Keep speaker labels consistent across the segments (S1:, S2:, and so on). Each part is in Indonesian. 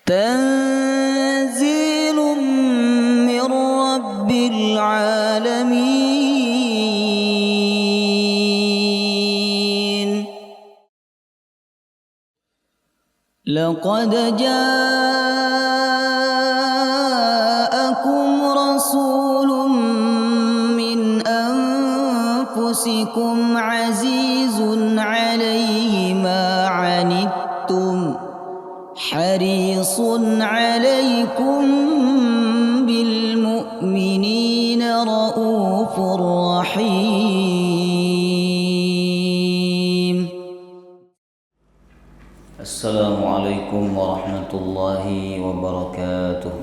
S1: تنزيل من رب العالمين. لقد جاءكم رسول من أنفسكم عزيز عليه ما عنتم حريص عليكم بالمؤمنين رؤوف رحيم.
S2: السلام عليكم ورحمة الله وبركاته.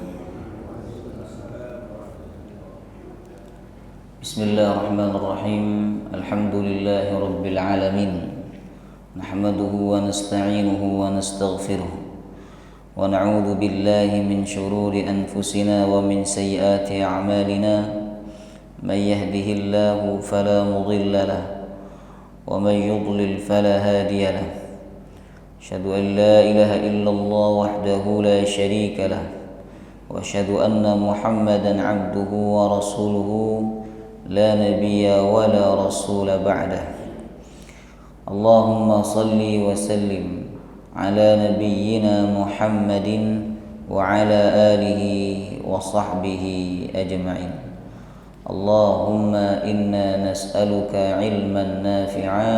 S2: بسم الله الرحمن الرحيم. الحمد لله رب العالمين، نحمده ونستعينه ونستغفره ونعوذ بالله من شرور أنفسنا ومن سيئات أعمالنا. من يهده الله فلا مضل له ومن يضلل فلا هادي له. أشهد أن لا إله إلا الله وحده لا شريك له، وأشهد أن محمدا عبده ورسوله لا نبي ولا رسول بعده. اللهم صل وسلم على نبينا محمد وعلى آله وصحبه أجمعين. اللهم إنا نسألك علما نافعا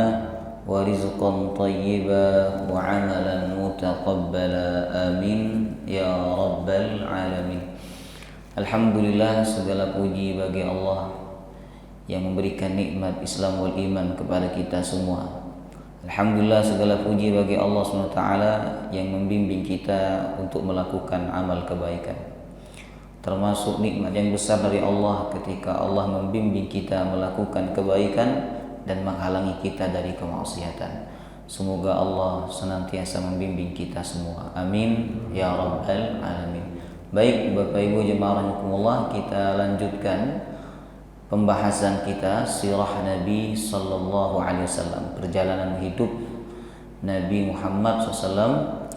S2: ورزقا طيبا وعملا متقبلا. آمين ya rabbal alamin. Alhamdulillah, segala puji bagi Allah yang memberikan nikmat Islam wal iman kepada kita semua. Alhamdulillah, segala puji bagi Allah SWT yang membimbing kita untuk melakukan amal kebaikan. Termasuk nikmat yang besar dari Allah ketika Allah membimbing kita melakukan kebaikan dan menghalangi kita dari kemaksiatan. Semoga Allah senantiasa membimbing kita semua. Amin ya rabbal alamin. Baik Bapak Ibu jemaah rahimakumullah, kita lanjutkan pembahasan kita sirah Nabi sallallahu alaihi wasallam, perjalanan hidup Nabi Muhammad SAW,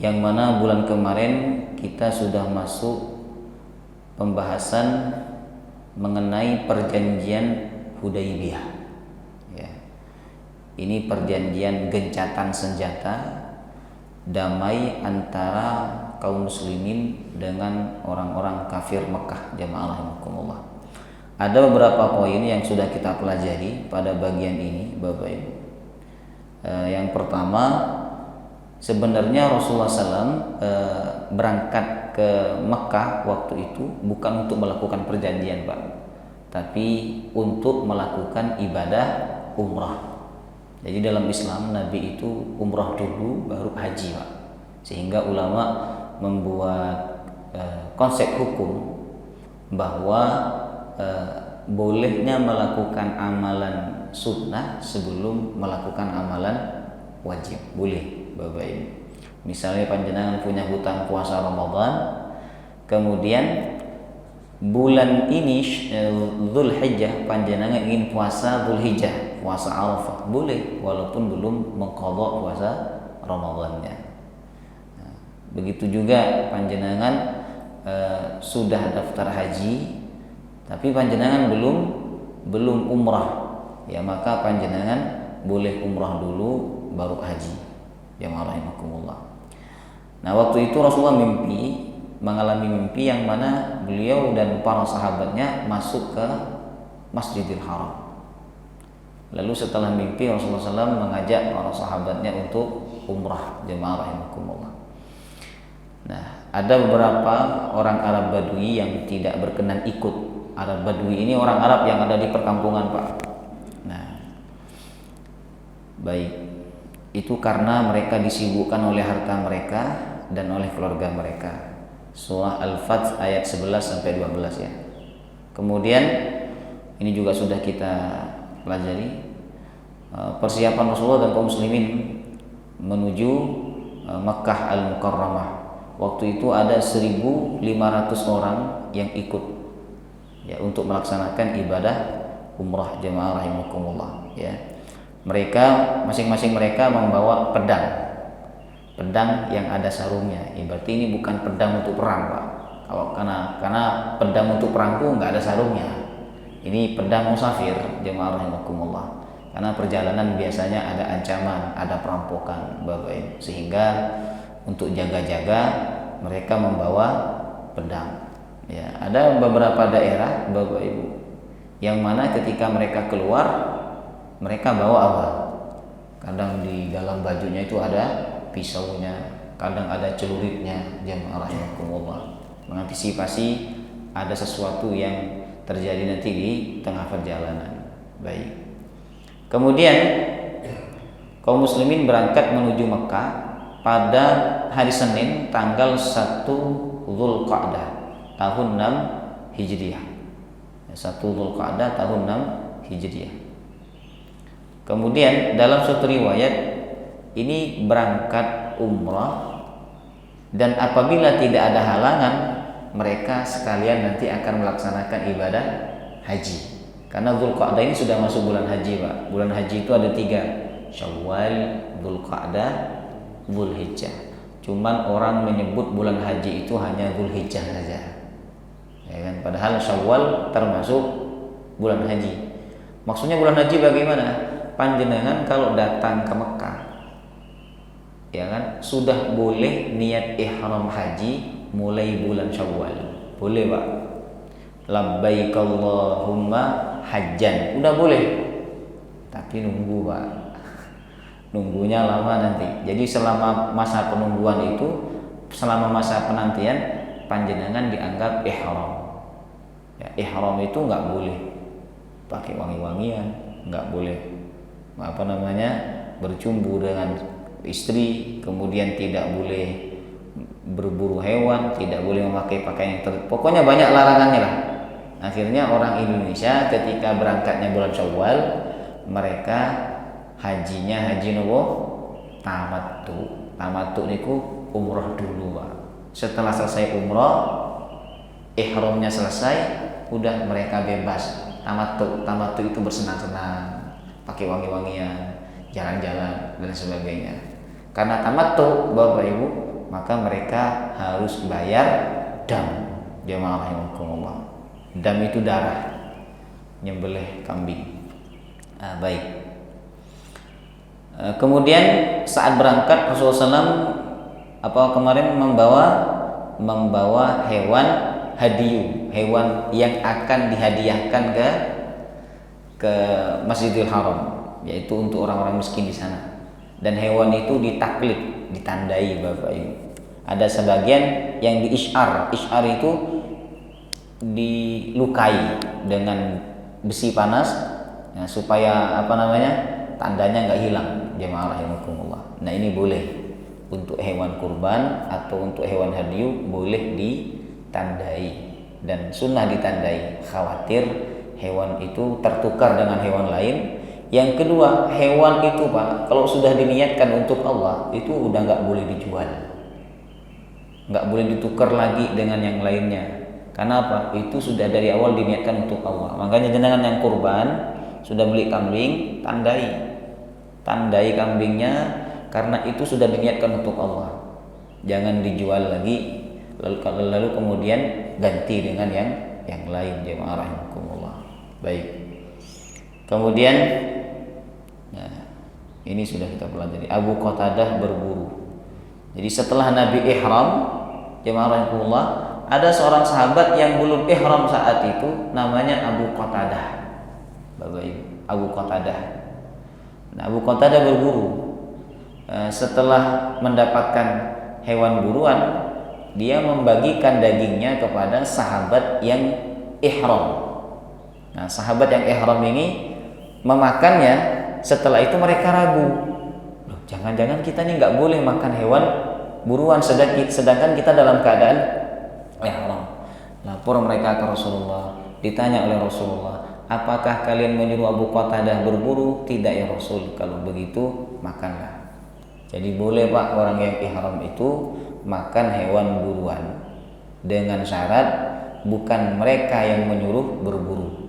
S2: yang mana bulan kemarin kita sudah masuk pembahasan mengenai perjanjian Hudaybiyah. Ini perjanjian gencatan senjata damai antara kaum muslimin dengan orang-orang kafir Mekah. Jamaah rahimakumullah. Ada beberapa poin yang sudah kita pelajari pada bagian ini, Bapak Ibu. Yang pertama, sebenarnya Rasulullah SAW berangkat ke Mekah waktu itu bukan untuk melakukan perjanjian, Pak, tapi untuk melakukan ibadah umrah. Jadi dalam Islam Nabi itu umrah dulu baru haji, Pak. Sehingga ulama membuat konsep hukum bahwa bolehnya melakukan amalan sunnah sebelum melakukan amalan wajib. Boleh, Bapak Ibu. Misalnya panjenengan punya hutang puasa Ramadan, kemudian bulan ini Dzulhijjah panjenengan ingin puasa Dzulhijjah, puasa Arafah, boleh walaupun belum mengqadha puasa Ramadannya. Nah, begitu juga panjenengan sudah daftar haji tapi panjenengan belum umrah, ya maka panjenengan boleh umrah dulu baru haji. Ya rahimakumullah. Nah, waktu itu Rasulullah mengalami mimpi yang mana beliau dan para sahabatnya masuk ke Masjidil Haram. Lalu setelah mimpi Rasulullah SAW mengajak para sahabatnya untuk umrah. Jemaah rahimakumullah. Nah, ada beberapa orang Arab Badui yang tidak berkenan ikut. Arab Badui ini orang Arab yang ada di perkampungan, Pak. Nah, baik, itu karena mereka disibukkan oleh harta mereka dan oleh keluarga mereka. Surah Al-Fath ayat 11 sampai 12 ya. Kemudian ini juga sudah kita pelajari persiapan Rasulullah dan kaum muslimin menuju Makkah Al-Mukarramah. Waktu itu ada 1.500 orang yang ikut ya untuk melaksanakan ibadah umrah. Jemaah rahimakumullah ya. Mereka masing-masing mereka membawa pedang. pedang yang ada sarungnya. Berarti ini bukan pedang untuk perang, Pak. Kalau karena pedang untuk perang itu nggak ada sarungnya. Ini pedang musafir, jemaah rahimakumullah. Karena perjalanan biasanya ada ancaman, ada perampokan, Bapak Ibu. Sehingga untuk jaga-jaga mereka membawa pedang. Ya, ada beberapa daerah, Bapak Ibu, yang mana ketika mereka keluar, mereka bawa apa? Kadang di dalam bajunya itu ada pisaunya, kadang ada celuritnya, jemaah rahimakumullah. Mengantisipasi ada sesuatu yang terjadi nanti di tengah perjalanan. Baik. Kemudian kaum muslimin berangkat menuju Mekah pada hari Senin tanggal 1 Dzulqa'dah tahun 6 Hijriah. 1 Dzulqa'dah tahun 6 Hijriah. Kemudian dalam suatu riwayat ini berangkat umrah, dan apabila tidak ada halangan mereka sekalian nanti akan melaksanakan ibadah haji. Karena Dzulqa'dah ini sudah masuk bulan haji, Pak. Bulan haji itu ada 3, Syawal, Dzulqa'dah, Dzulhijjah. Cuman orang menyebut bulan haji itu hanya Dzulhijjah saja, ya kan? Padahal Syawal termasuk bulan haji. Maksudnya bulan haji bagaimana? Panjenengan kalau datang ke Mekah, ya kan, sudah boleh niat ihram haji mulai bulan Syawal. Boleh, Pak. Labbaik Allahumma hajjan. Udah boleh. Tapi nunggu, Pak. Nunggunya lama nanti. Jadi selama masa penungguan itu, selama masa penantian, panjenengan dianggap ihram. Ya, ihram itu nggak boleh pakai wangi-wangian, nggak boleh bercumbu dengan istri, kemudian tidak boleh berburu hewan, tidak boleh memakai pakaian yang pokoknya banyak larangannya lah. Akhirnya orang Indonesia ketika berangkatnya bulan Syawal, mereka hajinya haji nopo? Tamattu. Tamattu niku umroh dulu, Pak. Setelah selesai umroh, ihramnya selesai, udah mereka bebas. Tamattu. Tamattu itu bersenang-senang, pakai wangi-wangian, jalan-jalan dan sebagainya. Karena tamattu, Bapak Ibu, maka mereka harus bayar dam. Jemaah rahimakumullah. Dam itu darah, nyembelih kambing. Baik. Kemudian saat berangkat Rasulullah SAW membawa hewan hadiyu, hewan yang akan dihadiahkan ke Masjidil Haram, yaitu untuk orang-orang miskin di sana. Dan hewan itu ditaklid, ditandai, Bapak Ibu. Ada sebagian yang diisyar. Isyar itu dilukai dengan besi panas, ya, supaya tandanya nggak hilang. Jemaah rahimakumullah. Nah, ini boleh untuk hewan kurban atau untuk hewan hadiyu, boleh ditandai, dan sunnah ditandai, khawatir hewan itu tertukar dengan hewan lain. Yang kedua, hewan itu, Pak, kalau sudah diniatkan untuk Allah, itu udah nggak boleh dijual, nggak boleh ditukar lagi dengan yang lainnya. Karena apa? Itu sudah dari awal diniatkan untuk Allah. Makanya jenengan yang kurban sudah beli kambing, tandai kambingnya, karena itu sudah diniatkan untuk Allah. Jangan dijual lagi lalu kemudian ganti dengan yang lain. Jemaah rahimakumullah. Baik. Kemudian, ini sudah kita pelajari. Abu Qatadah berburu. Jadi setelah Nabi ihram, jemaah rahimakumullah, ada seorang sahabat yang belum ihram saat itu, namanya Abu Qatadah. Bapak Ibu, Abu Qatadah. Nah, Abu Qatadah berburu. Setelah mendapatkan hewan buruan, dia membagikan dagingnya kepada sahabat yang ihram. Nah, sahabat yang ihram ini memakannya. Setelah itu mereka ragu, loh, jangan-jangan kita ini nggak boleh makan hewan buruan sedangkan kita dalam keadaan ihram. Lapor mereka ke Rasulullah, ditanya oleh Rasulullah, apakah kalian menyuruh Abu Qatadah berburu? Tidak ya Rasul, kalau begitu makanlah. Jadi boleh, Pak, orang yang ihram itu makan hewan buruan dengan syarat bukan mereka yang menyuruh berburu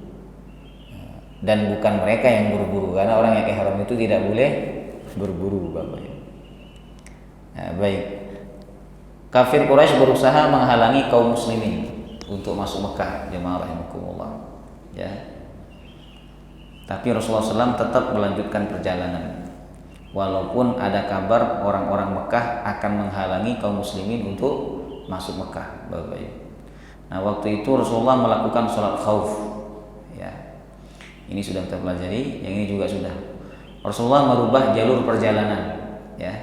S2: dan bukan mereka yang berburu, karena orang yang ihram itu tidak boleh berburu, Bapak. Baik. Kafir Quraisy berusaha menghalangi kaum muslimin untuk masuk Mekah, jemaah rahimakumullah. Ya. Tapi Rasulullah SAW tetap melanjutkan perjalanan. Walaupun ada kabar orang-orang Mekah akan menghalangi kaum muslimin untuk masuk Mekah, Bapak Ibu. Nah, waktu itu Rasulullah melakukan sholat khauf. Ya. Ini sudah kita pelajari, yang ini juga sudah. Rasulullah merubah jalur perjalanan, ya.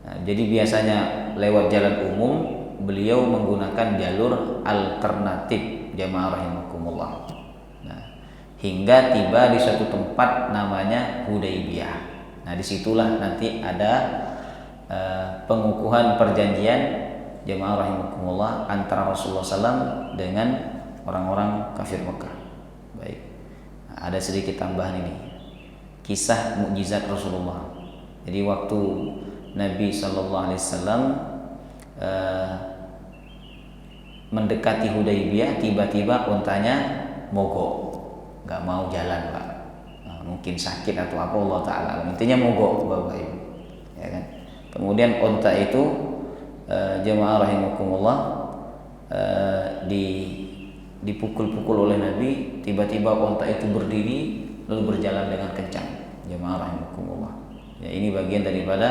S2: Nah, jadi biasanya lewat jalan umum, beliau menggunakan jalur alternatif, jamaah rahimakumullah. Nah, hingga tiba di suatu tempat namanya Hudaybiyah. Nah, disitulah nanti ada pengukuhan perjanjian, jamaah rahimakumullah, antara Rasulullah SAW dengan orang-orang kafir Mekah. Baik. Nah, ada sedikit tambahan ini, kisah mukjizat Rasulullah. Jadi waktu Nabi SAW mendekati Hudaybiyah, tiba-tiba untanya mogok, nggak mau jalan, Pak. Nah, mungkin sakit atau apa, Allah Ta'ala. Intinya mogok, Bapak Ibu. Ya kan? Kemudian unta itu jemaah rahimakumullah dipukul-pukul oleh Nabi. Tiba-tiba unta itu berdiri lalu berjalan dengan kencang, jemaah rahimakumullah. Ya, ini bagian daripada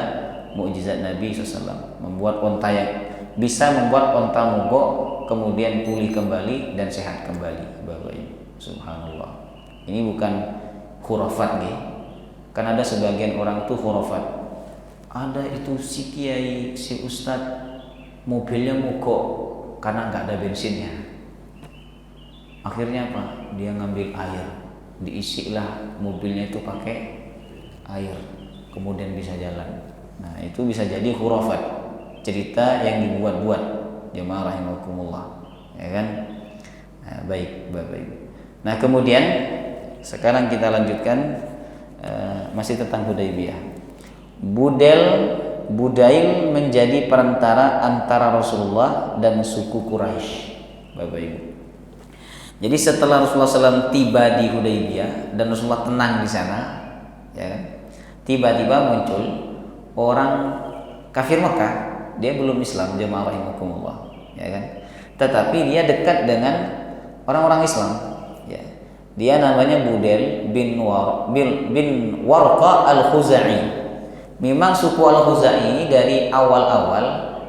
S2: mukjizat Nabi SAW, membuat unta yang bisa membuat unta mogok kemudian pulih kembali dan sehat kembali, Bapak Ibu. Subhanallah. Ini bukan khurafat nih. Kan ada sebagian orang tuh khurafat. Ada itu si kiai, si ustadz, mobilnya mogok karena nggak ada bensinnya. Akhirnya apa? Dia ngambil air, diisilah mobilnya itu pakai air, kemudian bisa jalan. Nah, itu bisa jadi khurafat, cerita yang dibuat-buat, jemaah rahimakumullah, ya kan? Nah, baik, Bapak Ibu. Nah, kemudian sekarang kita lanjutkan masih tentang Hudaybiyah. Budail menjadi perantara antara Rasulullah dan suku Quraisy, Bapak Ibu. Jadi setelah Rasulullah SAW tiba di Hudaybiyah dan Rasulullah tenang di sana, ya kan? Tiba-tiba muncul orang kafir Mekah, dia belum Islam, jemaah rahimakumullah, ya kan? Tetapi dia dekat dengan orang-orang Islam, ya. Dia namanya Budail bin Warqa al-Khuzai. Memang suku al-Khuzai ini dari awal-awal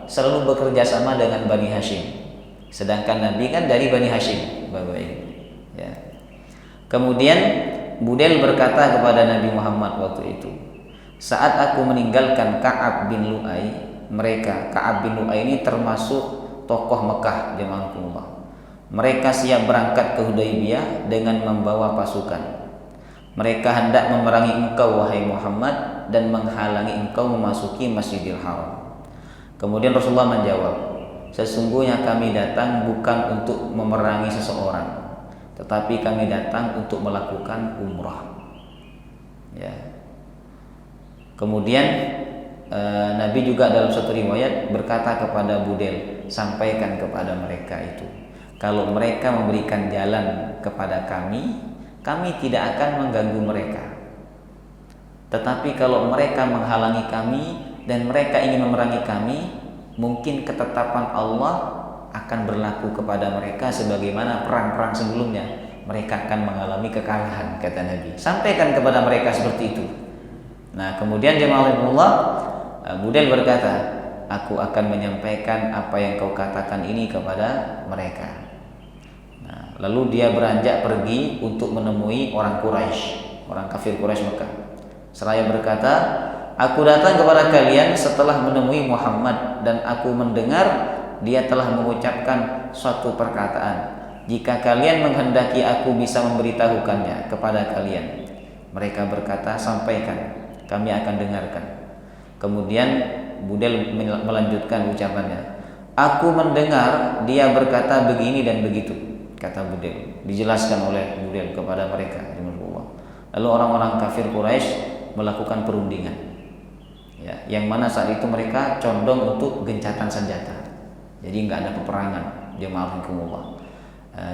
S2: selalu bekerja sama dengan Bani Hashim. Sedangkan Nabi kan dari Bani Hashim, Bapak Ibu. Ya. Kemudian Budail berkata kepada Nabi Muhammad waktu itu, saat aku meninggalkan Ka'ab bin Lu'ay, Ka'ab bin Lu'ay ini termasuk tokoh Mekah, jemaahkumullah. Mereka siap berangkat ke Hudaybiyah dengan membawa pasukan. Mereka hendak memerangi engkau, wahai Muhammad, dan menghalangi engkau memasuki Masjidil Haram. Kemudian Rasulullah menjawab, sesungguhnya kami datang bukan untuk memerangi seseorang, tetapi kami datang untuk melakukan umrah. Ya. Kemudian Nabi juga dalam satu riwayat berkata kepada Budail, sampaikan kepada mereka itu, kalau mereka memberikan jalan kepada kami tidak akan mengganggu mereka. Tetapi kalau mereka menghalangi kami dan mereka ingin memerangi kami, mungkin ketetapan Allah akan berlaku kepada mereka sebagaimana perang-perang sebelumnya. Mereka akan mengalami kekalahan, kata Nabi. Sampaikan kepada mereka seperti itu. Nah, kemudian jemaah Allah, Budail berkata, aku akan menyampaikan apa yang kau katakan ini kepada mereka. Nah, lalu dia beranjak pergi untuk menemui orang Quraisy, orang kafir Quraisy Mekah. Seraya berkata, aku datang kepada kalian setelah menemui Muhammad dan aku mendengar dia telah mengucapkan suatu perkataan. Jika kalian menghendaki aku bisa memberitahukannya kepada kalian. Mereka berkata, sampaikan, kami akan dengarkan. Kemudian Budail melanjutkan ucapannya, aku mendengar dia berkata begini dan begitu, kata Budail. Dijelaskan oleh Budail kepada mereka. Lalu orang-orang kafir Quraisy melakukan perundingan, ya, yang mana saat itu mereka condong untuk gencatan senjata. Jadi nggak ada peperangan, jemaah rahimakumullah.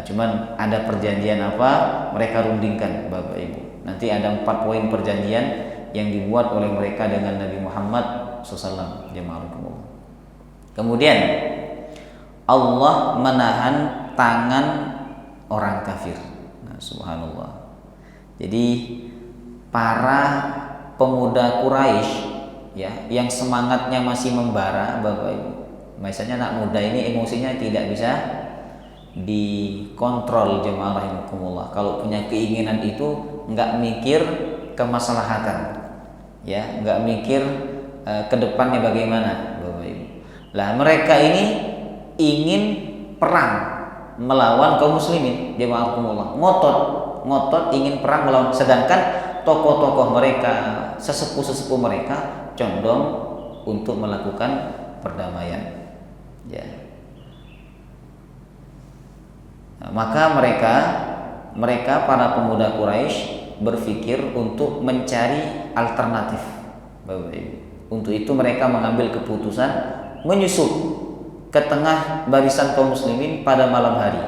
S2: Cuman ada perjanjian apa mereka rundingkan, Bapak Ibu. Nanti ada 4 poin perjanjian yang dibuat oleh mereka dengan Nabi Muhammad SAW. Kemudian Allah menahan tangan orang kafir. Nah, subhanallah. Jadi para pemuda Quraisy ya yang semangatnya masih membara, Bapak Ibu. Misalnya anak muda ini emosinya tidak bisa dikontrol, jemaah rahimakumullah. Kalau punya keinginan itu nggak mikir kemaslahatan, ya nggak mikir ke depannya bagaimana, Bapak Ibu. Lah mereka ini ingin perang melawan kaum muslimin, jemaah rahimakumullah. Ngotot ingin perang melawan, sedangkan tokoh-tokoh mereka, sesepuh-sesepuh mereka condong untuk melakukan perdamaian. Ya. Nah, maka mereka para pemuda Quraisy berpikir untuk mencari alternatif, Bapak Ibu. Untuk itu mereka mengambil keputusan menyusup ke tengah barisan kaum muslimin pada malam hari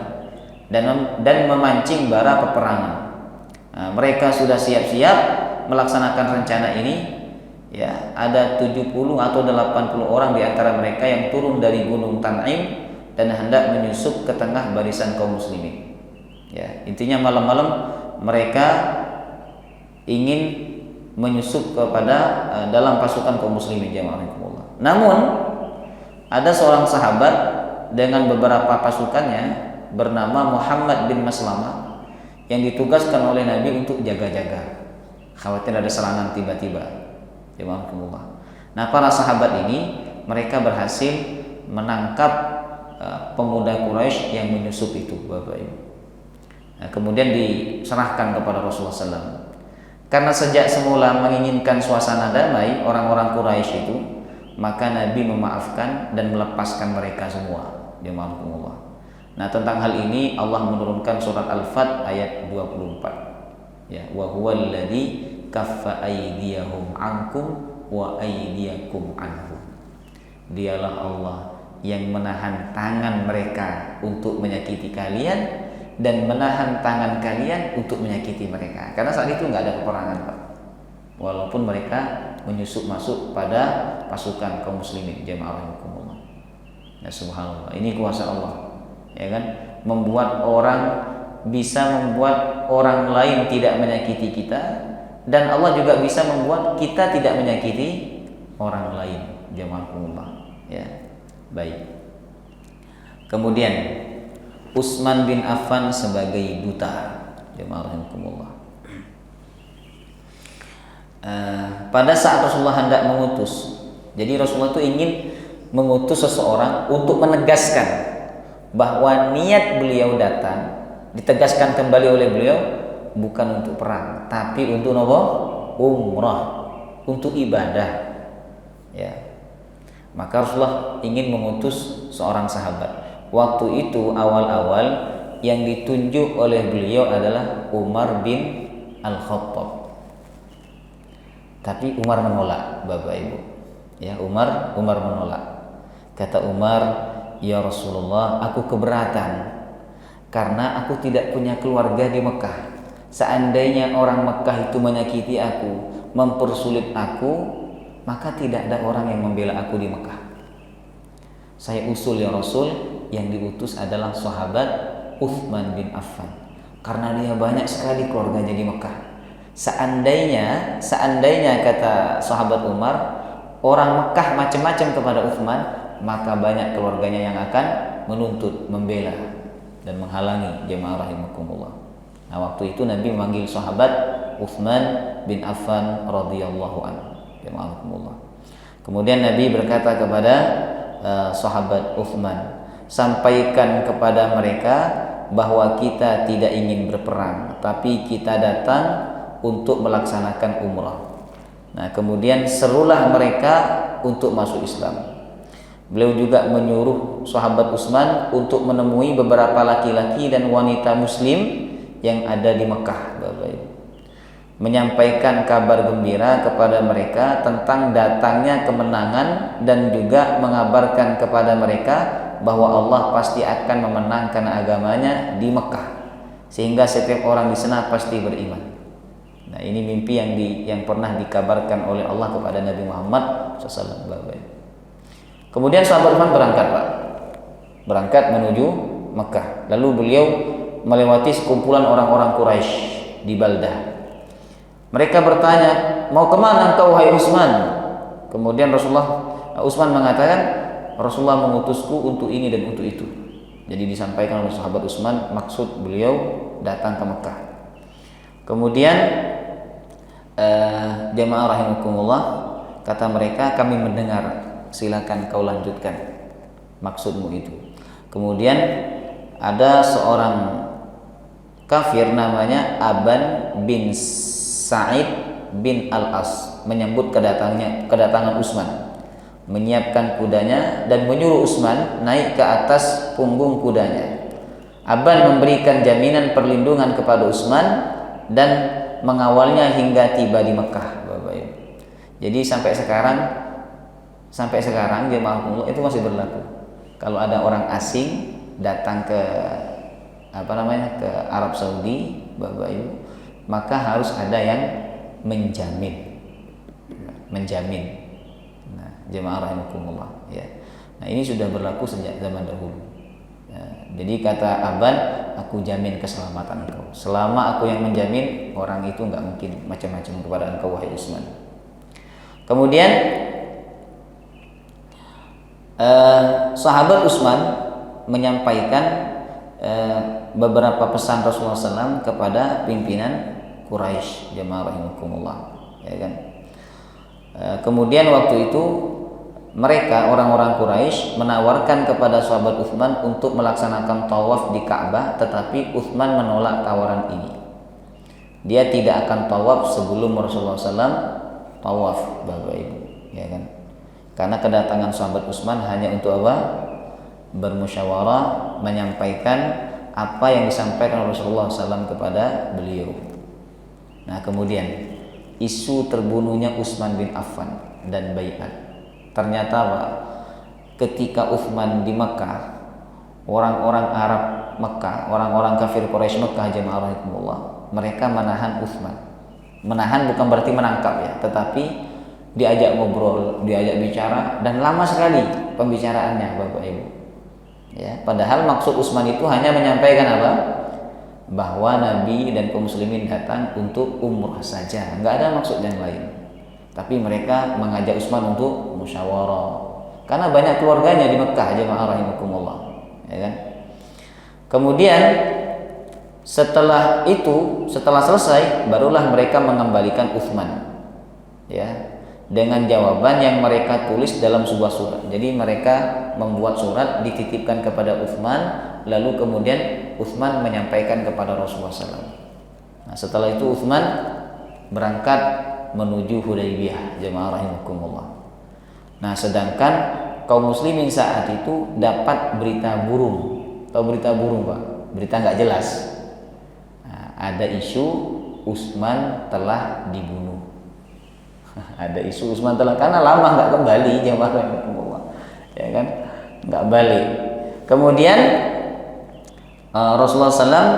S2: dan memancing bara peperangan. Nah, mereka sudah siap-siap melaksanakan rencana ini. Ya, ada 70 atau 80 orang di antara mereka yang turun dari Gunung Tan'im dan hendak menyusup ke tengah barisan kaum muslimin. Ya, intinya malam-malam mereka ingin menyusup kepada dalam pasukan kaum muslimin, jemaah. Namun ada seorang sahabat dengan beberapa pasukannya bernama Muhammad bin Maslamah yang ditugaskan oleh Nabi untuk jaga-jaga, khawatir ada serangan tiba-tiba. Nah, para sahabat ini mereka berhasil menangkap pemuda Quraisy yang menyusup itu, Bapak Ibu. Nah, kemudian diserahkan kepada Rasulullah SAW. Karena sejak semula menginginkan suasana damai orang-orang Quraisy itu, maka Nabi memaafkan dan melepaskan mereka semua. Nah, tentang hal ini Allah menurunkan surat Al-Fat ayat 24. Ya, wa huwal ladzi kaffa aydiyahum ankum wa aydiyakum anhum. Dialah Allah yang menahan tangan mereka untuk menyakiti kalian dan menahan tangan kalian untuk menyakiti mereka. Karena saat itu nggak ada peperangan, Pak. Walaupun mereka menyusup masuk pada pasukan kaum muslimin, jemaah rahimakumullah. Ya subhanallah, ini kuasa Allah. Ya kan? Bisa membuat orang lain tidak menyakiti kita, dan Allah juga bisa membuat kita tidak menyakiti orang lain, jemaah rahimakumullah. Ya. Baik. Kemudian Utsman bin Affan sebagai duta, jemaah rahimakumullah. Pada saat Rasulullah hendak mengutus, jadi Rasulullah itu ingin mengutus seseorang untuk menegaskan bahwa niat beliau datang, ditegaskan kembali oleh beliau bukan untuk perang, tapi untuk apa? Umrah, untuk ibadah. Ya. Maka Rasulullah ingin mengutus seorang sahabat. Waktu itu awal-awal yang ditunjuk oleh beliau adalah Umar bin Al-Khattab. Tapi Umar menolak, Bapak Ibu. Ya, Umar menolak. Kata Umar, "Ya Rasulullah, aku keberatan karena aku tidak punya keluarga di Mekah. Seandainya orang Mekah itu menyakiti aku, mempersulit aku, maka tidak ada orang yang membela aku di Mekah. Saya usul ya Rasul, yang diutus adalah sahabat Utsman bin Affan, karena dia banyak sekali keluarganya di Mekah. Seandainya kata sahabat Umar, orang Mekah macam-macam kepada Utsman, maka banyak keluarganya yang akan menuntut, membela dan menghalangi, jemaah rahimakumullah." Nah, waktu itu Nabi memanggil sahabat Utsman bin Affan radhiyallahu anhu. Kemudian Nabi berkata kepada sahabat Utsman, "Sampaikan kepada mereka bahwa kita tidak ingin berperang, tapi kita datang untuk melaksanakan umrah." Nah, kemudian serulah mereka untuk masuk Islam. Beliau juga menyuruh sahabat Utsman untuk menemui beberapa laki-laki dan wanita muslim yang ada di Mekah, Bapak Ibu, menyampaikan kabar gembira kepada mereka tentang datangnya kemenangan dan juga mengabarkan kepada mereka bahwa Allah pasti akan memenangkan agamanya di Mekah, sehingga setiap orang di sana pasti beriman. Nah, ini mimpi yang pernah dikabarkan oleh Allah kepada Nabi Muhammad SAW. Kemudian sahabat Utsman berangkat, Pak. Berangkat menuju Mekah. Lalu beliau melewati sekumpulan orang-orang Quraisy di Baldah. Mereka bertanya, mau kemana engkau wahai Utsman? Kemudian Utsman mengatakan, Rasulullah mengutusku untuk ini dan untuk itu. Jadi disampaikan oleh sahabat Utsman, maksud beliau datang ke Mekah. Kemudian jamaah rahimakumullah, kata mereka, kami mendengar, silakan kau lanjutkan maksudmu itu. Kemudian ada seorang kafir namanya Aban bin Sa'id bin Al-As menyambut kedatangan Utsman, menyiapkan kudanya dan menyuruh Utsman naik ke atas punggung kudanya. Aban memberikan jaminan perlindungan kepada Utsman dan mengawalnya hingga tiba di Mekah, Bapak Ibu. Jadi sampai sekarang jemaah itu masih berlaku. Kalau ada orang asing datang ke ke Arab Saudi, Bapak Ibu, maka harus ada yang menjamin. Nah, jemaah rahimakumullah, ya. Nah, ini sudah berlaku sejak zaman dahulu. Jadi kata Aban, aku jamin keselamatan engkau. Selama aku yang menjamin, orang itu nggak mungkin macam-macam kepada engkau wahai Utsman. Kemudian sahabat Utsman menyampaikan beberapa pesan Rasulullah SAW kepada pimpinan Quraisy, jamaah rahimakumullah, ya kan. Kemudian waktu itu mereka orang-orang Quraisy menawarkan kepada sahabat Utsman untuk melaksanakan tawaf di Ka'bah, tetapi Utsman menolak tawaran ini. Dia tidak akan tawaf sebelum Rasulullah SAW tawaf, Bapak Ibu, ya kan? Karena kedatangan sahabat Utsman hanya untuk apa? Bermusyawarah, menyampaikan apa yang disampaikan Rasulullah SAW kepada beliau. Nah, kemudian isu terbunuhnya Utsman bin Affan dan baiat. Ternyata Pak, ketika Utsman di Mekah, orang-orang Arab Mekah, orang-orang kafir Quraisy Mekah, jemaah rahimakumullah, mereka menahan Utsman. Menahan bukan berarti menangkap ya, tetapi diajak ngobrol, diajak bicara, dan lama sekali pembicaraannya, Bapak Ibu. Ya, padahal maksud Utsman itu hanya menyampaikan apa? Bahwa Nabi dan kaum muslimin datang untuk umrah saja, nggak ada maksud yang lain. Tapi mereka mengajak Utsman untuk musyawarah, karena banyak keluarganya di Mekah, jemaah rahimakumullah, ya kan? Kemudian setelah selesai, barulah mereka mengembalikan Utsman, ya, dengan jawaban yang mereka tulis dalam sebuah surat. Jadi mereka membuat surat, dititipkan kepada Utsman, lalu kemudian Utsman menyampaikan kepada Rasulullah SAW. Nah, setelah itu Utsman berangkat menuju Hudaybiyah, jemaah rahimakumullah. Nah, sedangkan kaum muslimin saat itu dapat berita burung. Tahu berita burung, Pak? Berita nggak jelas. Nah, ada isu Utsman telah dibunuh. Ada isu Utsman telah, karena lama nggak kembali, jemaah rahimakumullah, ya kan? Nggak balik. Kemudian Rasulullah SAW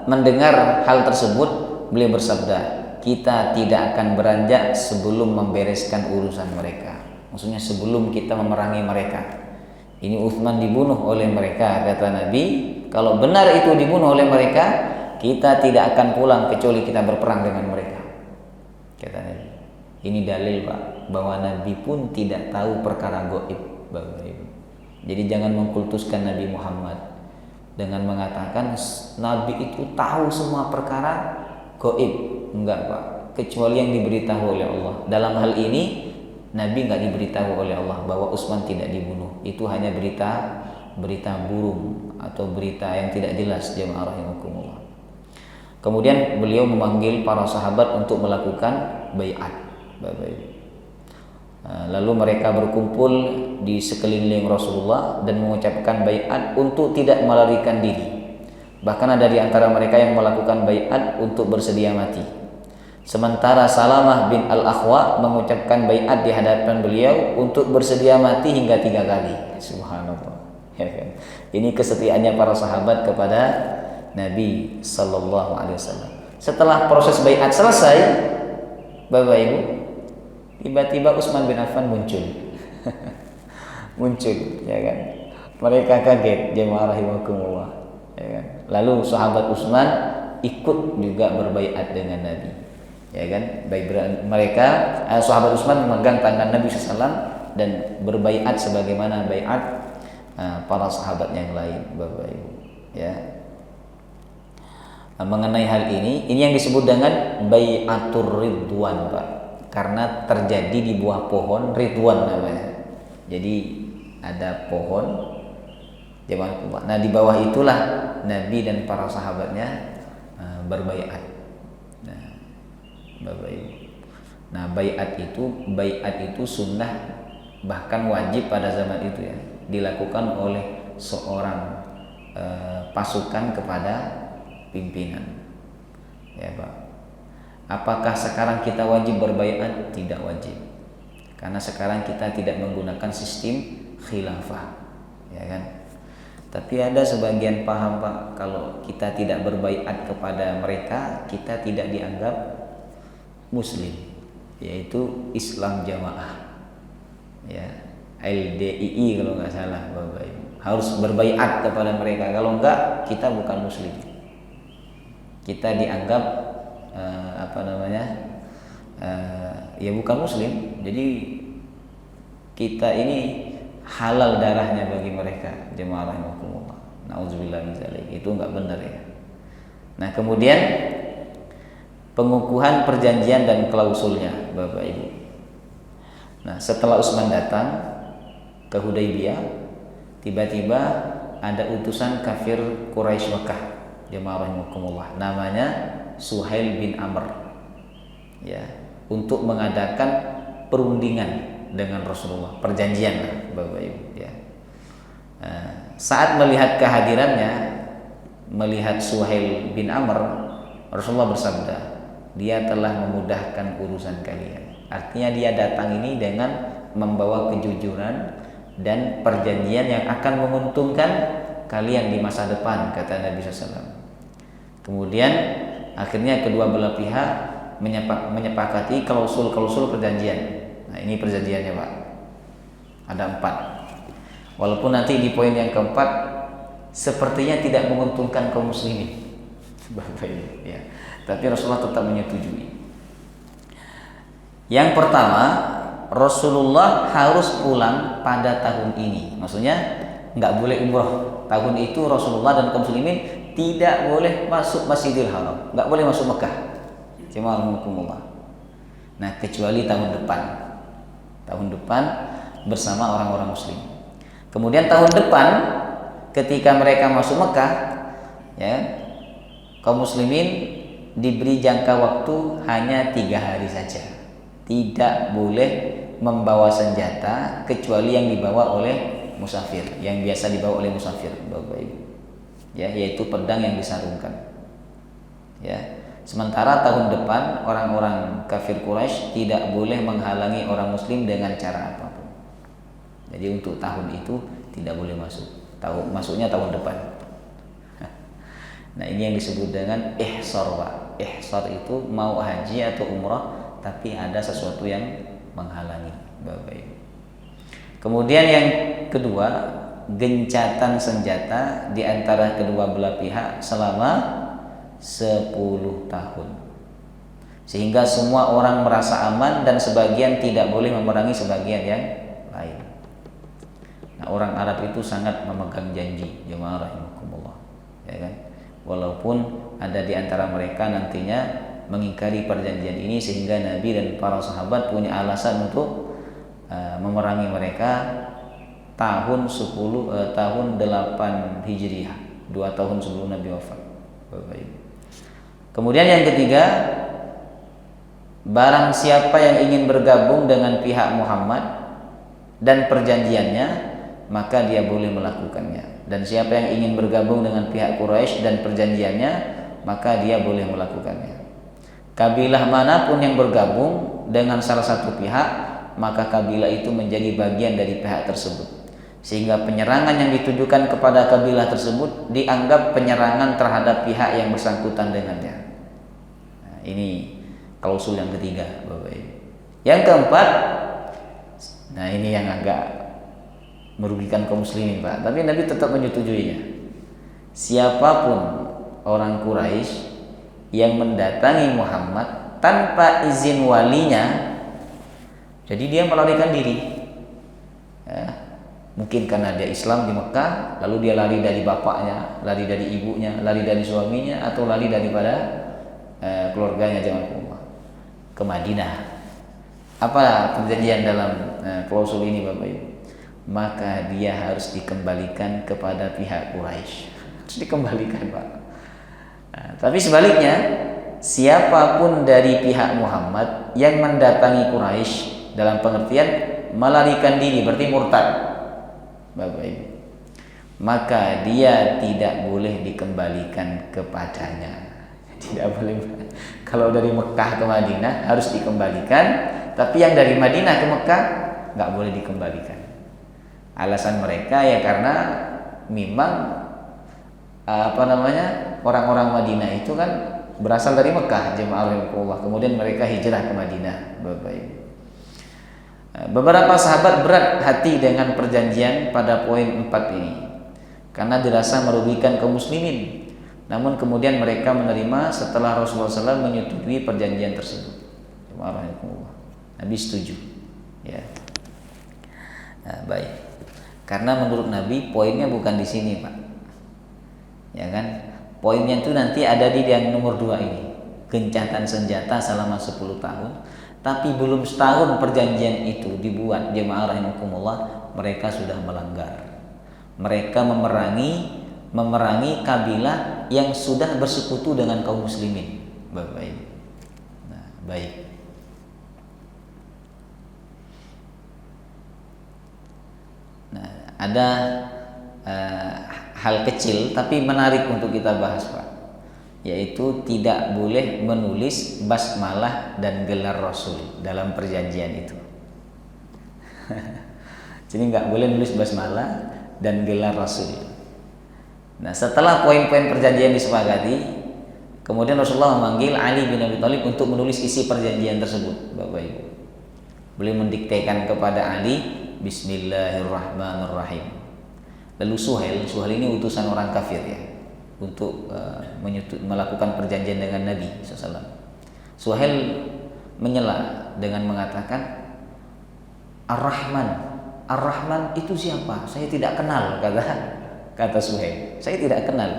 S2: mendengar hal tersebut, beliau bersabda, kita tidak akan beranjak sebelum membereskan urusan mereka. Maksudnya sebelum kita memerangi mereka. Ini Utsman dibunuh oleh mereka, kata Nabi. Kalau benar itu dibunuh oleh mereka, kita tidak akan pulang kecuali kita berperang dengan mereka, kata Nabi. Ini dalil, Pak, bahwa Nabi pun tidak tahu perkara gaib, Bapak Ibu. Jadi jangan mengkultuskan Nabi Muhammad dengan mengatakan Nabi itu tahu semua perkara gaib. Enggak, Pak, kecuali yang diberitahu oleh Allah. Dalam hal ini Nabi enggak diberitahu oleh Allah bahwa Utsman tidak dibunuh. Itu hanya berita burung atau berita yang tidak jelas, jemaah rahimakumullah. Kemudian beliau memanggil para sahabat untuk melakukan baiat, Bapak Ibu. Lalu mereka berkumpul di sekeliling Rasulullah dan mengucapkan baiat untuk tidak melarikan diri. Bahkan ada di antara mereka yang melakukan baiat untuk bersedia mati. Sementara Salamah bin Al-Akhwa mengucapkan baiat di hadapan beliau untuk bersedia mati hingga 3 kali. Subhanallah, ya kan? Ini kesetiaannya para sahabat kepada Nabi Sallallahu Alaihi Wasallam. Setelah proses baiat selesai, Bapak Ibu, Tiba-tiba Utsman bin Affan muncul. Muncul, ya kan. Mereka kaget, jemaah rahimakumullah, ya kan. Lalu sahabat Utsman ikut juga berbaiat dengan Nabi, ya kan. Mereka sahabat Utsman memegang tangan Nabi SAW dan berbaiat sebagaimana baiat para sahabat yang lain, Bapak Ibu, ya. Mengenai hal ini yang disebut dengan baiatur ridwan, Pak, karena terjadi di buah pohon ridwan namanya. Jadi ada pohon, jemaah. Nah, di bawah itulah Nabi dan para sahabatnya berbaiat. Nah, Bapak Ibu. Nah, baiat itu sunnah, bahkan wajib pada zaman itu, ya, dilakukan oleh seorang pasukan kepada pimpinan, ya Pak. Apakah sekarang kita wajib berbaiat? Tidak wajib, karena sekarang kita tidak menggunakan sistem khilafah, ya kan. Tapi ada sebagian paham, Pak, kalau kita tidak berbaiat kepada mereka, kita tidak dianggap muslim, yaitu Islam Jamaah, ya, LDII kalau nggak salah, Bapak Ibu. Harus berbaiat kepada mereka, kalau enggak kita bukan muslim. Kita dianggap ya bukan muslim. Jadi kita ini halal darahnya bagi mereka, jemaah rahimakumullah. Nauzubillah min dzalik. Itu enggak benar, ya. Nah, kemudian pengukuhan perjanjian dan klausulnya, Bapak Ibu. Nah, setelah Utsman datang ke Hudaybiyah, tiba-tiba ada utusan kafir Quraisy Mekah, jemaah rahimakumullah, namanya Suhail bin Amr, ya, untuk mengadakan perundingan dengan Rasulullah, perjanjian, Bapak Ibu, ya. Saat melihat kehadirannya, melihat Suhail bin Amr, Rasulullah bersabda, dia telah memudahkan urusan kalian. Artinya dia datang ini dengan membawa kejujuran dan perjanjian yang akan menguntungkan kalian di masa depan, kata Nabi SAW. Kemudian akhirnya kedua belah pihak menyepakati klausul-klausul perjanjian. Nah, ini perjanjiannya, Pak. Ada 4. Walaupun nanti di poin yang keempat sepertinya tidak menguntungkan kaum muslimin, Bapak Ibu, ya. Tapi Rasulullah tetap menyetujui. Yang pertama, Rasulullah harus pulang pada tahun ini. Maksudnya nggak boleh umroh. Tahun itu Rasulullah dan kaum muslimin tidak boleh masuk Masjidil Haram, nggak boleh masuk Mekah. Jemaah rahimakumullah. Nah, kecuali tahun depan. Tahun depan bersama orang-orang muslim. Kemudian tahun depan ketika mereka masuk Mekah, ya, kaum muslimin diberi jangka waktu hanya 3 hari saja. Tidak boleh membawa senjata kecuali yang dibawa oleh musafir, yang biasa dibawa oleh musafir, Bapak Ibu, ya, yaitu pedang yang disarungkan, ya. Sementara tahun depan orang-orang kafir Quraisy tidak boleh menghalangi orang muslim dengan cara apapun. Jadi untuk tahun itu tidak boleh masuk. Masuknya tahun depan. Nah, ini yang disebut dengan ihsar, Pak. Ihsar itu mau haji atau umrah tapi ada sesuatu yang menghalangi, Bapak Ibu. Kemudian yang kedua, gencatan senjata di antara kedua belah pihak selama 10 tahun, sehingga semua orang merasa aman dan sebagian tidak boleh memerangi sebagian yang lain. Nah, orang Arab itu sangat memegang janji, jemaah rahimakumullah, ya kan. Walaupun ada di antara mereka nantinya mengingkari perjanjian ini, sehingga Nabi dan para sahabat punya alasan untuk memerangi mereka tahun 8 Hijriah, 2 tahun sebelum Nabi wafat, Bapak Ibu. Kemudian yang ketiga, barang siapa yang ingin bergabung dengan pihak Muhammad dan perjanjiannya, maka dia boleh melakukannya. Dan siapa yang ingin bergabung dengan pihak Quraisy dan perjanjiannya, maka dia boleh melakukannya. Kabilah manapun yang bergabung dengan salah satu pihak, maka kabilah itu menjadi bagian dari pihak tersebut, sehingga penyerangan yang ditujukan kepada kabilah tersebut dianggap penyerangan terhadap pihak yang bersangkutan dengannya. Nah, ini klausul yang ketiga, Bapak Ibu. Yang keempat, nah ini yang agak merugikan kaum muslimin Pak, tapi Nabi tetap menyetujuinya. Siapapun orang Quraisy yang mendatangi Muhammad tanpa izin walinya, jadi dia melarikan diri. Ya, mungkin karena dia Islam di Mekah, lalu dia lari dari bapaknya, lari dari ibunya, lari dari suaminya, atau lari daripada keluarganya jemaah ke Madinah. Apa perjanjian dalam klausul ini Bapak Ibu? Maka dia harus dikembalikan kepada pihak Quraisy. Harus dikembalikan Pak. Nah, tapi sebaliknya, siapapun dari pihak Muhammad yang mendatangi Quraisy dalam pengertian melarikan diri, berarti murtad Bapak Ibu, maka dia tidak boleh dikembalikan kepadanya. Tidak boleh. Kalau dari Mekah ke Madinah harus dikembalikan, tapi yang dari Madinah ke Mekah nggak boleh dikembalikan. Alasan mereka ya karena memang orang-orang Madinah itu kan berasal dari Mekah, jemaah rahimahullah. Kemudian mereka hijrah ke Madinah, Bapak Ibu. Beberapa sahabat berat hati dengan perjanjian pada poin 4 ini karena dirasa merugikan kaum muslimin. Namun kemudian mereka menerima setelah Rasulullah SAW menyetujui perjanjian tersebut. Nabi setuju. Ya. Nah, baik. Karena menurut Nabi poinnya bukan di sini, Pak. Ya kan? Poinnya itu nanti ada di yang nomor 2 ini. Gencatan senjata selama 10 tahun. Tapi belum setahun perjanjian itu dibuat, jemaah rahimakumullah, mereka sudah melanggar. Mereka memerangi kabilah yang sudah bersekutu dengan kaum muslimin. Baik. Nah, baik. Nah, ada hal kecil tapi menarik untuk kita bahas, Pak. Yaitu tidak boleh menulis basmalah dan gelar Rasul dalam perjanjian itu. Jadi nggak boleh nulis basmalah dan gelar Rasul. Nah, setelah poin-poin perjanjian disepakati, kemudian Rasulullah memanggil Ali bin Abi Thalib untuk menulis isi perjanjian tersebut, Bapak Ibu. Beliau mendiktekan kepada Ali, Bismillahirrahmanirrahim. Lalu Suhail ini utusan orang kafir ya, untuk melakukan perjanjian dengan Nabi SAW. Suhail menyela dengan mengatakan, Ar-Rahman itu siapa? Saya tidak kenal, kata Suhail. Saya tidak kenal.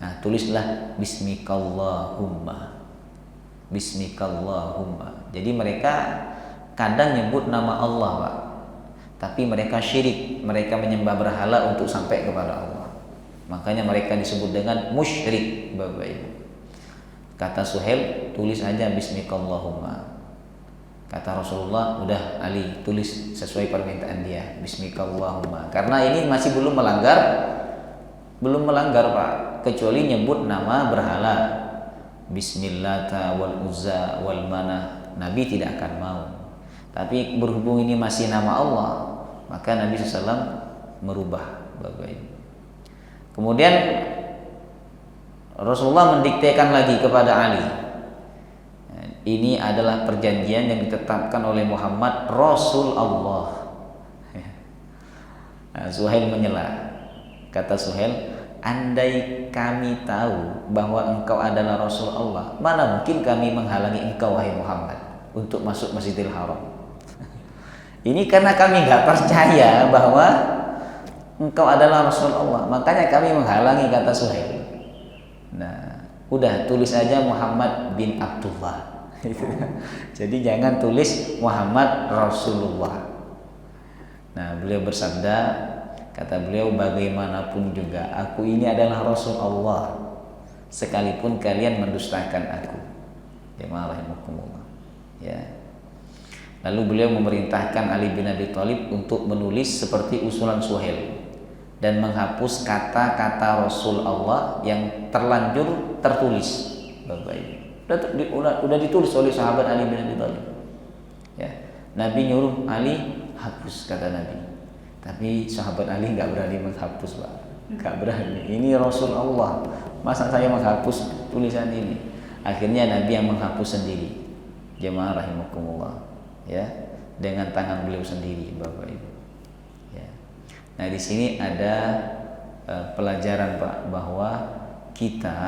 S2: Nah, tulislah Bismikallahumma. Jadi mereka kadang nyebut nama Allah, Pak, tapi mereka syirik, mereka menyembah berhala untuk sampai kepada Allah. Makanya mereka disebut dengan musyrik, Bapak Ibu. Kata Suhail, tulis aja Bismikallahumma. Kata Rasulullah, udah Ali tulis sesuai permintaan dia, Bismikallahumma. Karena ini masih belum melanggar Pak, kecuali nyebut nama berhala, Bismillata wal Uzza wal Manah, Nabi tidak akan mau. Tapi berhubung ini masih nama Allah, maka Nabi SAW merubah, Bapak Ibu. Kemudian Rasulullah mendiktekan lagi kepada Ali. Ini adalah perjanjian yang ditetapkan oleh Muhammad Rasul Allah. Nah, Suhail menyela. Kata Suhail, andai kami tahu bahwa engkau adalah Rasul Allah, mana mungkin kami menghalangi engkau wahai Muhammad untuk masuk Masjidil Haram. Ini karena kami nggak percaya bahwa engkau adalah Rasul Allah, makanya kami menghalangi, kata Suhail. Nah, udah tulis aja Muhammad bin Abdullah. Jadi jangan tulis Muhammad Rasulullah. Nah, beliau bersabda, kata beliau, bagaimanapun juga aku ini adalah Rasul Allah, sekalipun kalian mendustakan aku. Jemaah rahimakumullah. Ya. Lalu beliau memerintahkan Ali bin Abi Thalib untuk menulis seperti usulan Suhail dan menghapus kata-kata Rasul Allah yang terlanjur tertulis, Bapak Ibu. Udah ditulis oleh sahabat Ali bin Abi Thalib. Ya, Nabi nyuruh Ali hapus, kata Nabi. Tapi sahabat Ali nggak berani menghapus, Pak. Nggak berani. Ini Rasul Allah, masa saya menghapus tulisan ini? Akhirnya Nabi yang menghapus sendiri. Jemaah rahimakumullah. ya, dengan tangan beliau sendiri, Bapak Ibu. Ya. Nah, di sini ada pelajaran Pak, bahwa kita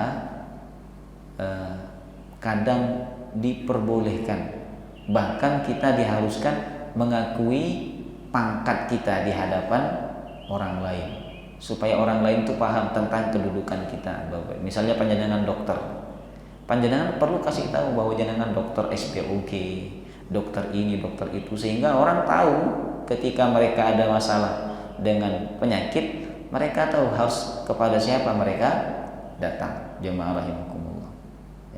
S2: kadang diperbolehkan, bahkan kita diharuskan mengakui pangkat kita di hadapan orang lain, supaya orang lain itu paham tentang kedudukan kita, Bapak. Misalnya panjenengan dokter, panjenengan perlu kasih tahu bahwa jenengan dokter SPOG, dokter ini, dokter itu, sehingga orang tahu ketika mereka ada masalah dengan penyakit, mereka tahu harus kepada siapa mereka datang. Jemaah rahimakumullah.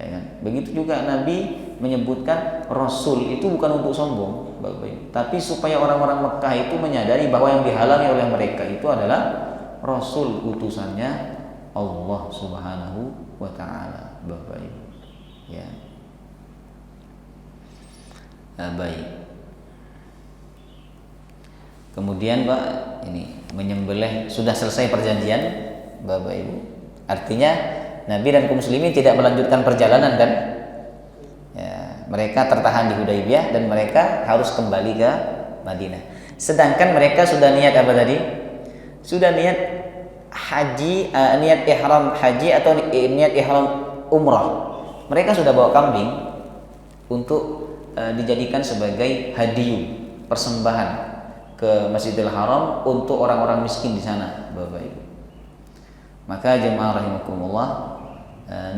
S2: Ya kan? Begitu juga Nabi menyebutkan Rasul itu bukan untuk sombong, Bapak Ibu, tapi supaya orang-orang Mekah itu menyadari bahwa yang dihalangi oleh mereka itu adalah Rasul, utusannya Allah Subhanahu wa taala, Bapak Ibu. Ya. Nah, baik. Kemudian Pak, ini menyembelih, sudah selesai perjanjian, Bapak Ibu. Artinya Nabi dan kaum muslimin tidak melanjutkan perjalanan kan? Ya, mereka tertahan di Hudaybiyah dan mereka harus kembali ke Madinah. Sedangkan mereka sudah niat apa tadi? Sudah niat haji, niat ihram haji atau niat ihram umrah. Mereka sudah bawa kambing untuk dijadikan sebagai hadiah, persembahan ke Masjidil Haram untuk orang-orang miskin di sana, Bapak Ibu. Maka jemaah rahimakumullah,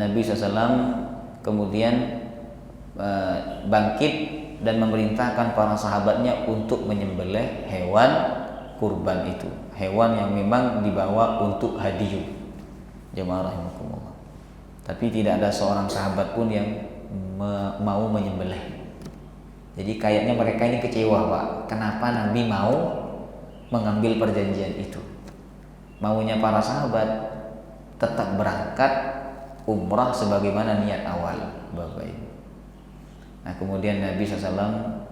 S2: Nabi SAW kemudian bangkit dan memerintahkan para sahabatnya untuk menyembelih hewan kurban itu, hewan yang memang dibawa untuk hadiah, jemaah rahimakumullah. Tapi tidak ada seorang sahabat pun yang mau menyembelih. Jadi kayaknya mereka ini kecewa, Pak. Kenapa Nabi mau mengambil perjanjian itu? Maunya para sahabat tetap berangkat umrah sebagaimana niat awal, Bapak Ibu. Nah, kemudian Nabi SAW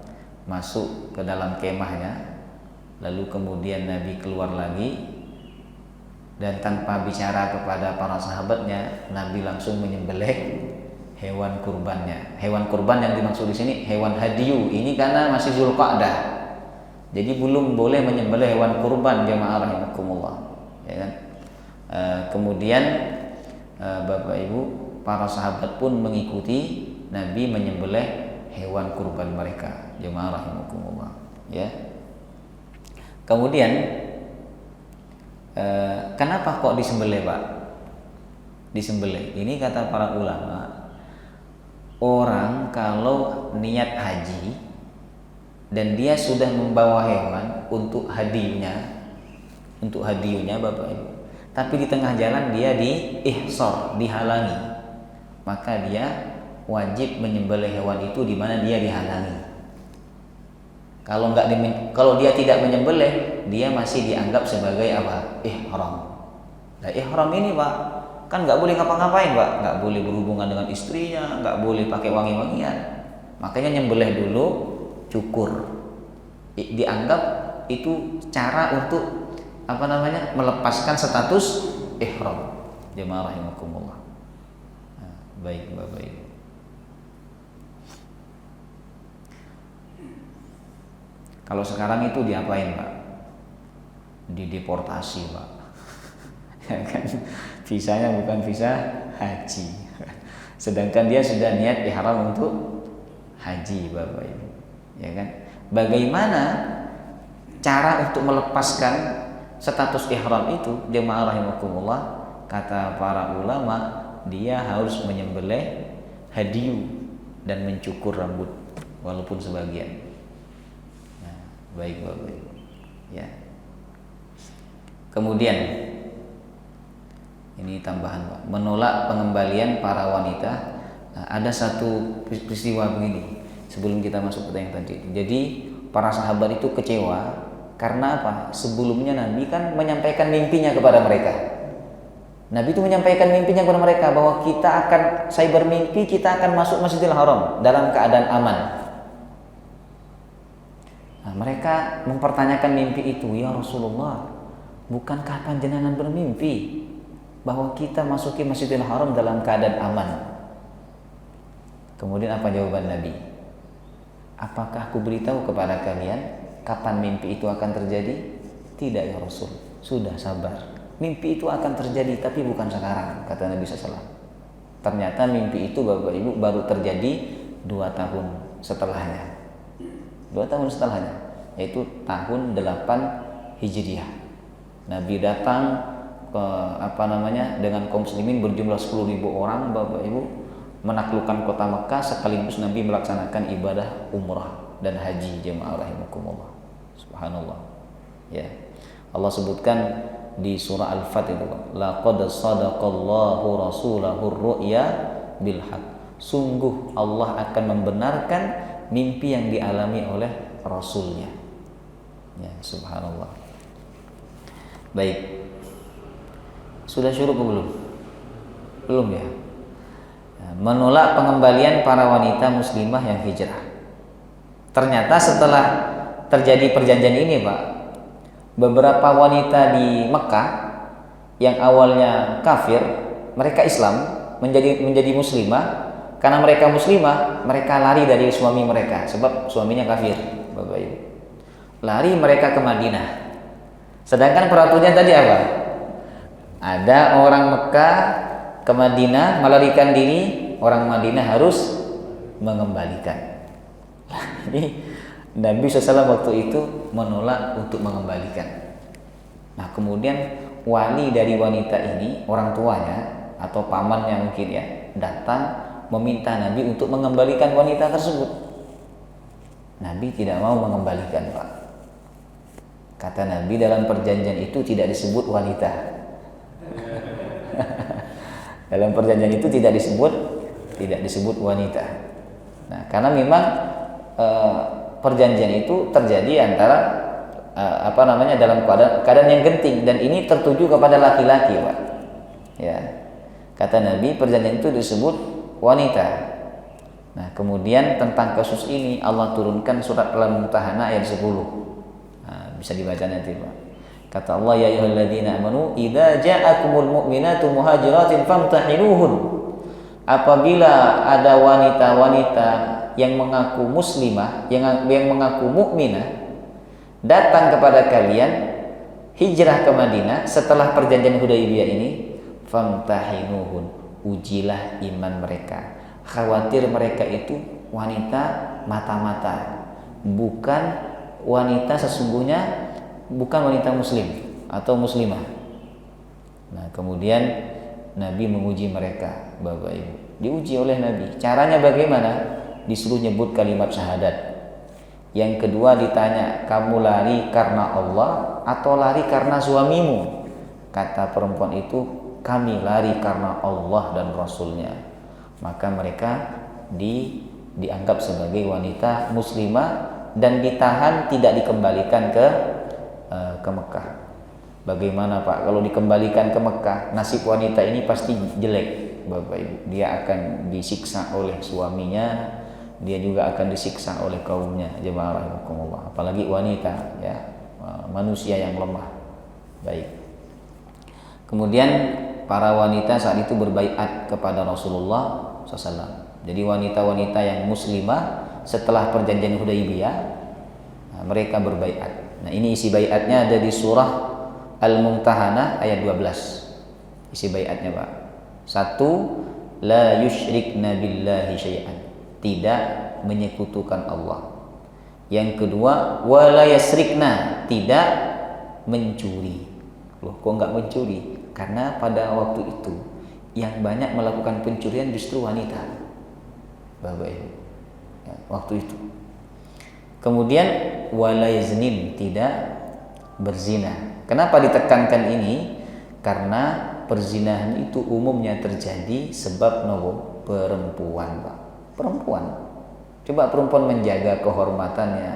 S2: masuk ke dalam kemahnya, lalu kemudian Nabi keluar lagi, dan tanpa bicara kepada para sahabatnya, Nabi langsung menyembelih hewan kurbannya. Hewan kurban yang dimaksud di sini hewan hadiyu. Ini karena masih Zulqa'dah, jadi belum boleh menyembelih hewan kurban, jemaah rahimakumullah. Ya kan? Kemudian Bapak Ibu, para sahabat pun mengikuti Nabi menyembelih hewan kurban mereka, jemaah rahimakumullah. Ya. Kemudian kenapa kok disembelih, Pak? Disembelih. Ini kata para ulama, orang kalau niat haji dan dia sudah membawa hewan untuk hadiahnya, Bapak Ibu, tapi di tengah jalan dia diihsar, dihalangi, maka dia wajib menyembelih hewan itu di mana dia dihalangi. Kalau dia tidak menyembelih, dia masih dianggap sebagai apa? Ihram. Nah, ihram ini, Pak, kan nggak boleh ngapa-ngapain, Pak. Nggak boleh berhubungan dengan istrinya, nggak boleh pakai wangi-wangian. Makanya nyembelih dulu, cukur. Dianggap itu cara untuk melepaskan status ihram. Jemaah rahimakumullah. Nah, baik Bapak Ibu. Kalau sekarang itu diapain, Pak? Dideportasi, Pak. Ya kan? Visanya bukan visa haji. Sedangkan dia sudah niat ihram untuk haji, Bapak Ibu. Ya kan? Bagaimana cara untuk melepaskan status ihram itu, jemaah rahimakumullah? Kata para ulama, dia harus menyembelih hadiyu dan mencukur rambut, walaupun sebagian. Nah, baik Bapak Ibu. Ya. Kemudian ini tambahan, Pak, menolak pengembalian para wanita. Nah, ada satu peristiwa begini sebelum kita masuk ke yang tadi. Jadi para sahabat itu kecewa karena apa? Sebelumnya Nabi kan menyampaikan mimpinya kepada mereka. Nabi itu menyampaikan mimpinya kepada mereka bahwa saya bermimpi kita akan masuk Masjidil Haram dalam keadaan aman. Nah, mereka mempertanyakan mimpi itu, ya Rasulullah, bukankah panjenengan bermimpi bahwa kita masuki Masjidil Haram dalam keadaan aman? Kemudian apa jawaban Nabi? apakah aku beritahu kepada kalian kapan mimpi itu akan terjadi? Tidak ya Rasul, sudah sabar. Mimpi itu akan terjadi tapi bukan sekarang, kata Nabi SAW. Ternyata mimpi itu Bapak Ibu baru terjadi 2 tahun setelahnya. 2 tahun setelahnya, yaitu tahun 8 Hijriah. Nabi datang ke dengan kaum muslimin berjumlah 10.000 orang, Bapak Ibu, menaklukkan kota Mekah sekaligus Nabi melaksanakan ibadah umrah dan haji jemaah rahimakumullah. Subhanallah. Ya. Allah sebutkan di surah Al-Fat itu, laqad sadaqallahu rasulahu ar-ru'ya bil haqq. Sungguh Allah akan membenarkan mimpi yang dialami oleh rasulnya. Ya, subhanallah. Baik. Sudah syuruk belum? Belum ya? Menolak pengembalian para wanita muslimah yang hijrah. Ternyata setelah terjadi perjanjian ini, Pak, beberapa wanita di Mekah yang awalnya kafir, mereka Islam, menjadi muslimah. Karena mereka muslimah, mereka lari dari suami mereka sebab suaminya kafir, Bapak Ibu. Lari mereka ke Madinah. Sedangkan peraturannya tadi apa? Ada orang Mekah ke Madinah melarikan diri, orang Madinah harus mengembalikan. Ini Nabi SAW waktu itu menolak untuk mengembalikan. Nah, kemudian wali dari wanita ini, orang tuanya atau pamannya mungkin ya, datang meminta Nabi untuk mengembalikan wanita tersebut. Nabi tidak mau mengembalikan, Pak. Kata Nabi, dalam perjanjian itu tidak disebut wanita. Dalam perjanjian itu tidak disebut wanita. Nah, karena memang perjanjian itu terjadi antara dalam keadaan yang genting, dan ini tertuju kepada laki-laki, Pak. Ya. Kata Nabi, perjanjian itu disebut wanita. Nah, kemudian tentang kasus ini Allah turunkan surat Al-Mumtahanah ayat 10. Nah, bisa dibaca nanti, Pak. Kata Allah, ya ayyuhalladzina amanu idza ja'akumul mu'minatu muhajiratin famtahinuhun. Apabila ada wanita-wanita yang mengaku muslimah, yang mengaku mukminah datang kepada kalian hijrah ke Madinah setelah perjanjian Hudaybiyah ini, famtahinuhun, ujilah iman mereka. Khawatir mereka itu wanita mata-mata, bukan wanita sesungguhnya, bukan wanita muslim atau muslimah. Nah, kemudian Nabi menguji mereka, Bapak Ibu. Diuji oleh Nabi. Caranya bagaimana? Disuruh nyebut kalimat syahadat. Yang kedua ditanya, kamu lari karena Allah atau lari karena suamimu? Kata perempuan itu, kami lari karena Allah dan Rasulnya. Maka mereka dianggap sebagai wanita muslimah dan ditahan, tidak dikembalikan ke Mekah. Bagaimana, Pak, kalau dikembalikan ke Mekah, nasib wanita ini pasti jelek, Bapak Ibu. Dia akan disiksa oleh suaminya, dia juga akan disiksa oleh kaumnya, jemaah rahimakumullah. Apalagi wanita, ya, manusia yang lemah. Baik. Kemudian para wanita saat itu berbaiat kepada Rasulullah SAW. Jadi wanita-wanita yang muslimah setelah perjanjian Hudaybiyah, mereka berbaiat. Nah, ini isi baiatnya ada di surah Al-Mumtahanah ayat 12. Isi baiatnya, Pak. 1. La yusyrikna billahi syai'an. Tidak menyekutukan Allah. Yang kedua, wa la yasrikna. Tidak mencuri. Loh, kok enggak mencuri? Karena pada waktu itu yang banyak melakukan pencurian justru wanita, Bapak Ibu, ya, waktu itu. Kemudian wala yaznin, tidak berzina. Kenapa ditekankan ini? Karena perzinahan itu umumnya terjadi sebab perempuan, Pak. Perempuan. Coba perempuan menjaga kehormatannya,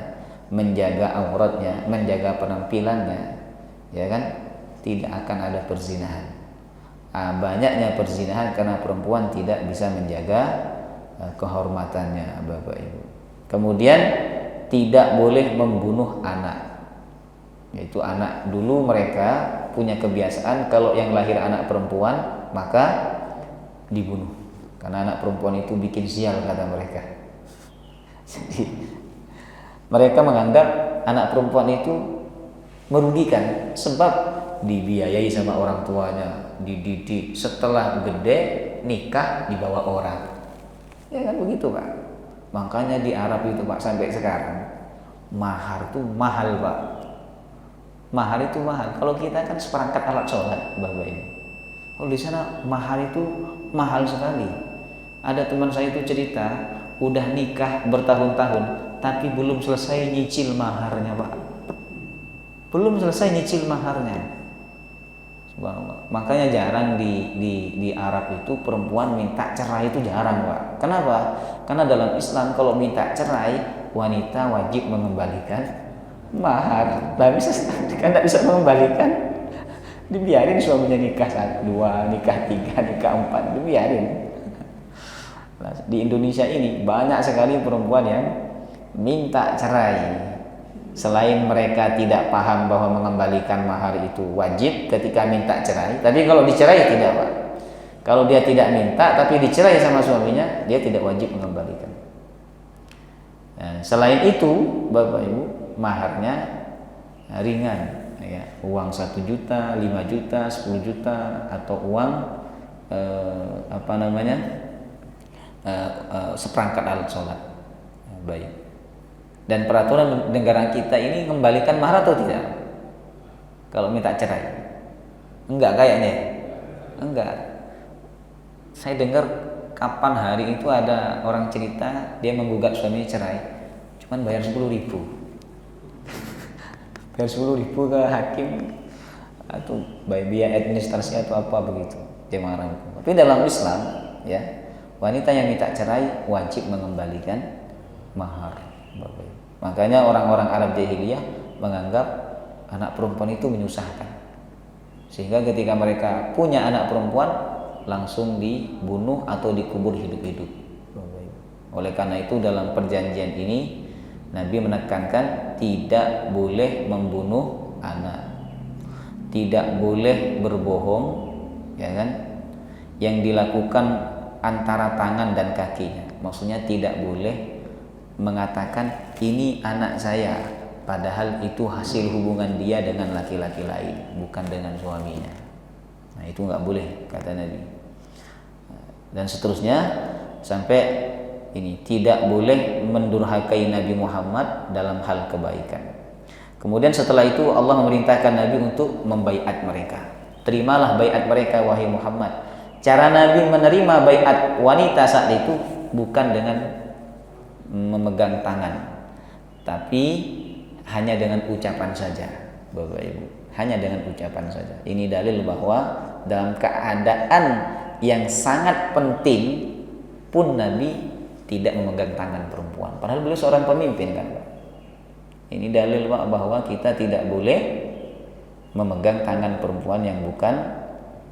S2: menjaga auratnya, menjaga penampilannya, ya kan? Tidak akan ada perzinahan. Banyaknya perzinahan karena perempuan tidak bisa menjaga kehormatannya, Bapak Ibu. Kemudian tidak boleh membunuh anak. Yaitu anak, dulu mereka punya kebiasaan kalau yang lahir anak perempuan maka dibunuh. Karena anak perempuan itu bikin sial, kata mereka. Jadi Mereka menganggap anak perempuan itu merugikan sebab dibiayai sama orang tuanya, dididik, setelah gede nikah dibawa orang. Ya kan begitu Pak. Makanya di Arab itu Pak sampai sekarang mahar itu mahal Pak. Mahar itu mahal. Kalau kita kan seperangkat alat sholat Bapak ini. Kalau di sana mahar itu mahal sekali. Ada teman saya itu cerita udah nikah bertahun-tahun tapi belum selesai nyicil maharnya Pak. Belum selesai nyicil maharnya. Subhanallah. Makanya jarang di Arab itu perempuan minta cerai itu jarang Pak. Kenapa? Karena dalam Islam kalau minta cerai wanita wajib mengembalikan mahar. Nah bisa kan tidak bisa mengembalikan, dibiarin suaminya nikah 1, 2, nikah 3, nikah 4, dibiarin. Nah, di Indonesia ini banyak sekali perempuan yang minta cerai. Selain mereka tidak paham bahwa mengembalikan mahar itu wajib ketika minta cerai, tapi kalau dicerai tidak Pak. Kalau dia tidak minta tapi dicerai sama suaminya, dia tidak wajib mengembalikan. Nah, selain itu Bapak Ibu, maharnya ringan ya, uang 1 juta, 5 juta, 10 juta atau uang seperangkat alat sholat. Baik. Dan peraturan negara kita ini mengembalikan mahar atau tidak? Kalau minta cerai? Enggak kayaknya. Enggak. Saya dengar kapan hari itu ada orang cerita dia menggugat suaminya cerai, cuman bayar 10.000. Bayar 10.000 ke hakim atau biaya administrasi atau apa begitu. Dia marah. Tapi dalam Islam ya, wanita yang minta cerai wajib mengembalikan mahar. Makanya orang-orang Arab jahiliyah menganggap anak perempuan itu menyusahkan, sehingga ketika mereka punya anak perempuan langsung dibunuh atau dikubur hidup-hidup. Oleh karena itu dalam perjanjian ini Nabi menekankan tidak boleh membunuh anak, tidak boleh berbohong, ya kan, yang dilakukan antara tangan dan kakinya. Maksudnya tidak boleh mengatakan ini anak saya, padahal itu hasil hubungan dia dengan laki-laki lain, bukan dengan suaminya. Nah itu nggak boleh kata Nabi. Dan seterusnya sampai ini tidak boleh mendurhakai Nabi Muhammad dalam hal kebaikan. Kemudian setelah itu Allah memerintahkan Nabi untuk membaiat mereka. Terimalah baiat mereka wahai Muhammad. Cara Nabi menerima baiat wanita saat itu bukan dengan memegang tangan, tapi hanya dengan ucapan saja, Bapak Ibu, hanya dengan ucapan saja. Ini dalil bahwa dalam keadaan yang sangat penting pun Nabi tidak memegang tangan perempuan, padahal beliau seorang pemimpin kan Pak. Ini dalil Pak bahwa kita tidak boleh memegang tangan perempuan yang bukan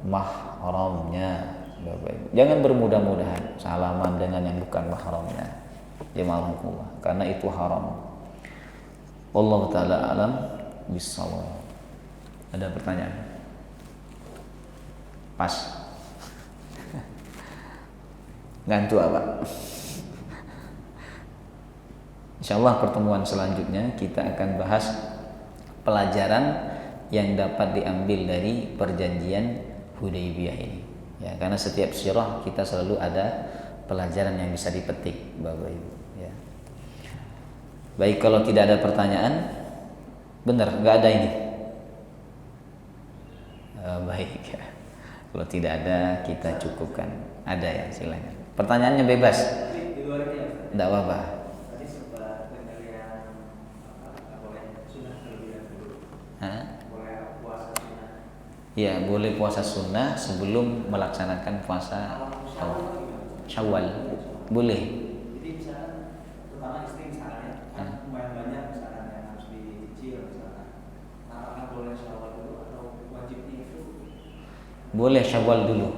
S2: mahramnya, Bapak Ibu. Jangan bermudah-mudahan salaman dengan yang bukan mahramnya. Jemaah, karena itu haram. Wallahu taala alam bissawab. Ada pertanyaan? Pas. Ngantuk apa? Insyaallah pertemuan selanjutnya kita akan bahas pelajaran yang dapat diambil dari perjanjian Hudaybiyah ini. Ya, karena setiap sirah kita selalu ada pelajaran yang bisa dipetik, Bapak Ibu. Ya. Baik, kalau tidak ada pertanyaan, benar nggak ada ini. Baik, ya. Kalau tidak ada kita cukupkan. Ada ya, silakan. Pertanyaannya bebas. Tidak apa-apa. Ya, boleh puasa sunnah sebelum melaksanakan puasa Syawal. Boleh.
S3: Jadi misalkan terutama istri misalkan ya, lumayan banyak misalkan yang harus dicicil misalkan. Apakah boleh Syawal dulu atau wajibnya itu?
S2: Boleh Syawal dulu.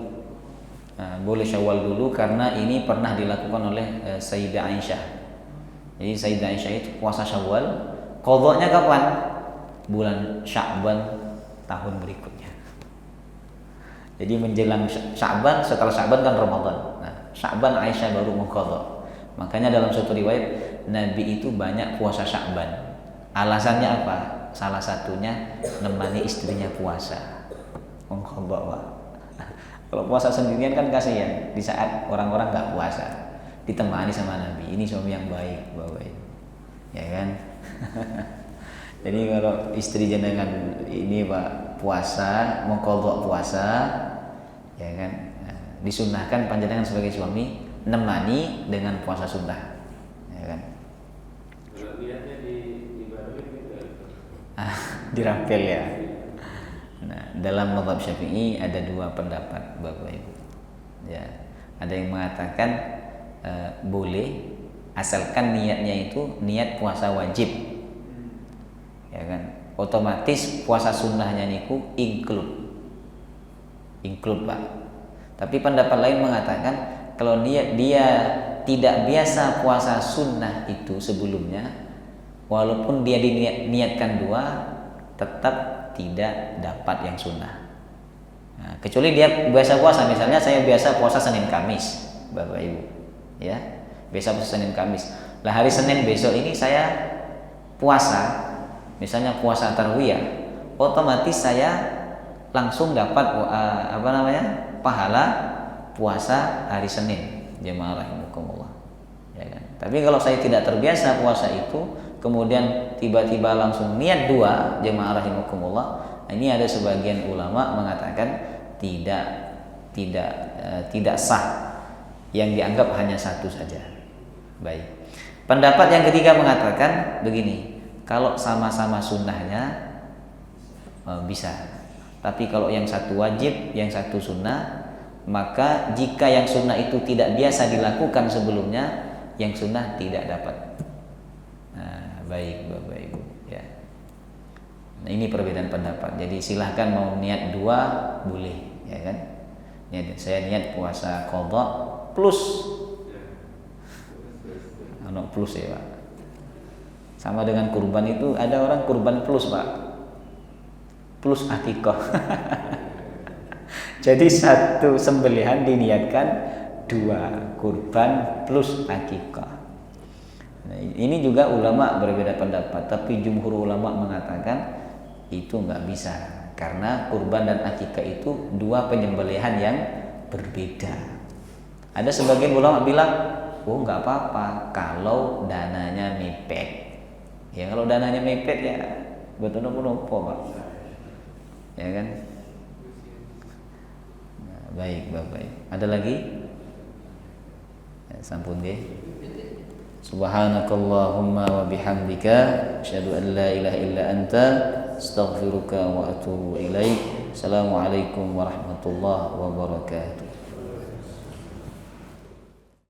S2: Nah, boleh Syawal dulu karena ini pernah dilakukan oleh Sayyidah Aisyah. Jadi Sayyidah Aisyah itu puasa Syawal, qadhanya kapan? Bulan Sya'ban tahun berikutnya. Jadi menjelang Sya'ban, setelah Sya'ban kan Ramadan. Nah, Sya'ban Aisyah baru mengqadha. Makanya dalam suatu riwayat Nabi itu banyak puasa Sya'ban. Alasannya apa? Salah satunya nemani istrinya puasa. Mengkodok, Pak. Kalau puasa sendirian kan kasihan di saat orang-orang nggak puasa, ditemani sama Nabi. Ini suami yang baik, Bapak Ibu. Ya kan? Jadi kalau istri jenengan ini Pak puasa, mengkodok puasa, ya kan? Disunahkan panjenengan sebagai suami nemani dengan puasa sunnah, ya kan?
S4: Niatnya dibaruin gitu ya?
S2: Dirampel ya. Nah, dalam mazhab Syafi'i ada dua pendapat Bapak Ibu. Ya, ada yang mengatakan boleh asalkan niatnya itu niat puasa wajib. Ya kan? Otomatis puasa sunnahnya niku include Pak. Tapi pendapat lain mengatakan kalau dia tidak biasa puasa sunnah itu sebelumnya, walaupun dia diniatkan dua, tetap tidak dapat yang sunnah. Nah, kecuali dia biasa puasa, misalnya saya biasa puasa Senin Kamis, Bapak Ibu, ya, biasa puasa Senin Kamis. Lah hari Senin besok ini saya puasa, misalnya puasa tarwiyah, otomatis saya langsung dapat pahala puasa hari Senin. Jemaah rahimakumullah. Ya kan? Tapi kalau saya tidak terbiasa puasa itu, kemudian tiba-tiba langsung niat dua, jemaah rahimakumullah, ini ada sebagian ulama mengatakan tidak sah, yang dianggap hanya satu saja. Baik. Pendapat yang ketiga mengatakan begini, kalau sama-sama sunnahnya bisa, tapi kalau yang satu wajib, yang satu sunnah, maka jika yang sunnah itu tidak biasa dilakukan sebelumnya, yang sunnah tidak dapat. Nah, baik Bapak Ibu, ya. Nah, ini perbedaan pendapat. Jadi silahkan mau niat dua boleh, ya kan? Saya niat puasa qadha plus, plus ya Pak. Sama dengan kurban itu, ada orang kurban plus Pak, plus akikah. Jadi satu sembelihan diniatkan dua, kurban plus akikah. Nah, ini juga ulama berbeda pendapat, tapi jumhur ulama mengatakan itu nggak bisa, karena kurban dan akikah itu dua penyembelihan yang berbeda. Ada sebagian ulama bilang, oh nggak apa-apa kalau dananya mepet. Ya kalau dananya mepet ya betul nopo Pak, ya kan? Nah, baik Bapak. Ada lagi? Ya, sampun nggih. Subhanakallahumma wa bihamdika asyhadu an la ilaha illa anta astaghfiruka wa atubu ilaik. Assalamualaikum warahmatullahi wabarakatuh.